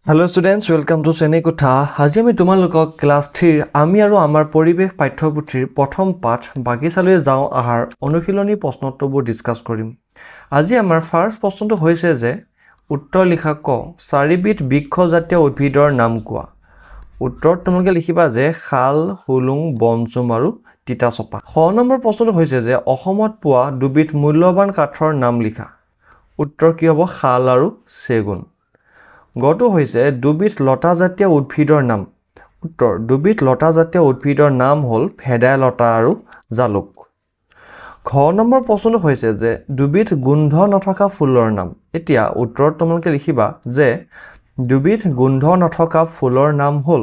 Hello students, welcome to Senekotha. আজি আমি তোমালোকক ক্লাস 3 আমি আৰু আমাৰ পৰিবেশ পাঠ্যপুথিৰ প্ৰথম পাঠ বাগিচালৈ যাওঁ আহাৰ অনুশীলনী প্ৰশ্নোত্তৰবোৰ ডিসকাস কৰিম। আজি আমাৰ ফাৰ্স্ট প্ৰশ্নটো হৈছে যে উত্তৰ লিখা ক চাৰিবিধ বৃক্ষজাতীয় উদ্ভিদৰ নাম কোৱা। উত্তৰত তোমালোকে লিখিবা যে শাল, হুলুং, বনচুম আৰু তিতাচপা। খ নম্বৰ প্ৰশ্নটো হৈছে যে অসমত পোৱা দুবিধ মূল্যৱান কাঠৰ নাম লিখা। উত্তৰ কি হ'ব শাল আৰু চেগুন। গটো হৈছে দুবিধ লতা জাতীয় উদ্ভিদৰ নাম। উত্তৰ দুবিধ লতা জাতীয় উদ্ভিদৰ নাম হ'ল ভেদাইলতা আৰু জালুক। খ নম্বৰ প্ৰশ্নটো হৈছে যে দুবিধ গোন্ধ নথকা ফুলৰ নাম। এতিয়া উত্তৰত তোমালোকে লিখিবা যে দুবিধ গোন্ধ নথকা ফুলৰ নাম হ'ল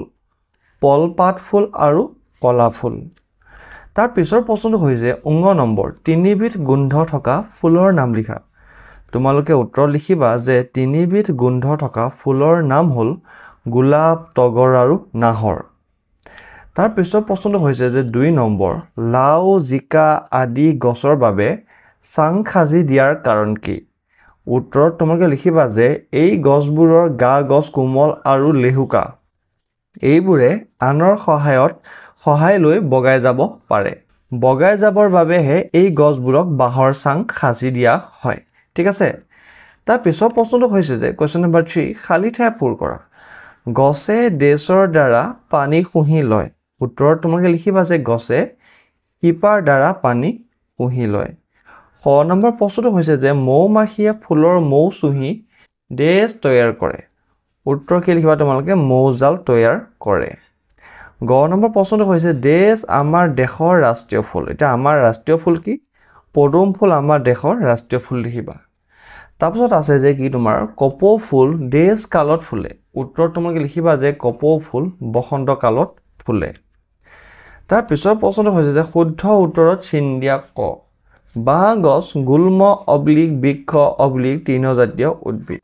পলপাত ফুল আৰু কলা ফুল। তাৰ পিছৰ প্ৰশ্নটো হৈছে উঙ নম্বৰ তিনিবিধ গোন্ধ থকা ফুলৰ নাম লিখা। তোমালোকে উত্তৰ লিখিবা যে তিনিবিধ গোন্ধ থকা ফুলৰ নাম হ'ল গোলাপ, তগৰ আৰু নাহৰ। তাৰ পিছৰ প্ৰশ্নটো হৈছে যে 2 নম্বৰ লাও, জিকা আদি গছৰ বাবে চাং খাজি দিয়াৰ কাৰণ কি। উত্তৰত তোমালোকে লিখিবা যে এই গছবোৰৰ গা গছ কোমল আৰু লেহুকা। এইবোৰে আনৰ সহায় লৈ বগাই যাব পাৰে। বগাই যাবৰ বাবেহে এই গছবোৰক বাঁহৰ চাং খাজি দিয়া হয়। ঠিক আছে। তাৰ পিছৰ প্ৰশ্নটো হৈছে যে কোৱেশ্চন নম্বৰ 3 খালি ঠাই পূৰ কৰা। গছে দেশৰ দ্বাৰা পানী শুহি লয়। উত্তৰত তোমালোকে লিখিবা যে গছে শিপাৰ দ্বাৰা পানী শুহি লয়। খ নম্বৰ প্ৰশ্নটো হৈছে যে মৌমাখিয়ে ফুলৰ মৌ চুহি দেশ তৈয়াৰ কৰে। উত্তৰ কি লিখিবা তোমালোকে মৌজাল তৈয়াৰ কৰে। গ নম্বৰ প্ৰশ্নটো হৈছে দেশ আমাৰ দেশৰ ৰাষ্ট্ৰীয় ফুল। এটা আমাৰ ৰাষ্ট্ৰীয় ফুল কি পদুম ফুল আমাৰ দেশৰ ৰাষ্ট্ৰীয় ফুল লিখিবা। তাৰপিছত আছে যে কি তোমাৰ কপৌ ফুল দেশ কালত ফুলে। উত্তৰ তোমালোকে লিখিবা যে কপৌ ফুল বসন্ত কালত ফুলে। তাৰ পিছৰ প্ৰশ্নটো হৈছে যে শুদ্ধ উত্তৰত চিন দিয়া ক বাঁহ গছ গুল্ম অবলিক বৃক্ষ অবলিক তৃণজাতীয় উদ্ভিদ।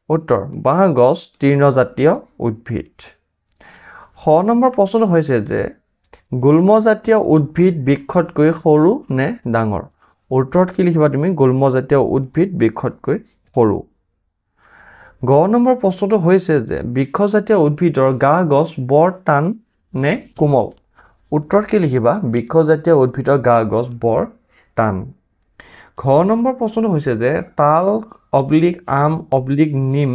উত্তৰ বাঁহ গছ তৃণজাতীয় উদ্ভিদ। খ নম্বৰ প্ৰশ্নটো হৈছে যে গুল্মজাতীয় উদ্ভিদ বৃক্ষতকৈ সৰু নে ডাঙৰ। উত্তৰত কি লিখিবা তুমি গুল্মজাতীয় উদ্ভিদ বৃক্ষতকৈ সৰু। গ নম্বৰ প্ৰশ্নটো হৈছে যে বৃক্ষজাতীয় উদ্ভিদৰ গা গছ বৰ টান নে কোমল। উত্তৰত কি লিখিবা বৃক্ষজাতীয় উদ্ভিদৰ গা গছ বৰ টান। ঘ নম্বৰ প্ৰশ্নটো হৈছে যে তাল অবলিক আম অবলিক নিম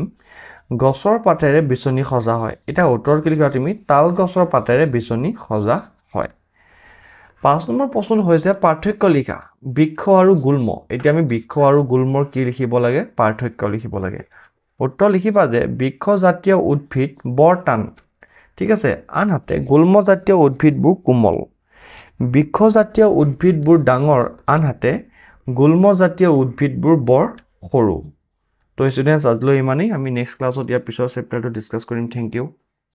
গছৰ পাতেৰে বিচনী সজা হয়। এতিয়া উত্তৰত কি লিখিবা তুমি তাল গছৰ পাতেৰে বিচনী সজা হয়। 5 নম্বৰ প্ৰশ্নটো হৈছে পাৰ্থক্য লিখা বৃক্ষ আৰু গুল্ম। এতিয়া আমি বৃক্ষ আৰু গুল্মৰ কি লিখিব লাগে পাৰ্থক্য লিখিব লাগে। উত্তৰ লিখিবা যে বৃক্ষজাতীয় উদ্ভিদ বৰ টান। ঠিক আছে। আনহাতে গুল্মজাতীয় উদ্ভিদবোৰ কোমল। বৃক্ষজাতীয় উদ্ভিদবোৰ ডাঙৰ আনহাতে গুল্মজাতীয় উদ্ভিদবোৰ বৰ সৰু। তো ষ্টুডেণ্টছ আজিলৈ ইমানেই। আমি নেক্সট ক্লাছত ইয়াৰ পিছৰ চেপ্টাৰটো ডিছকাছ কৰিম। Thank U.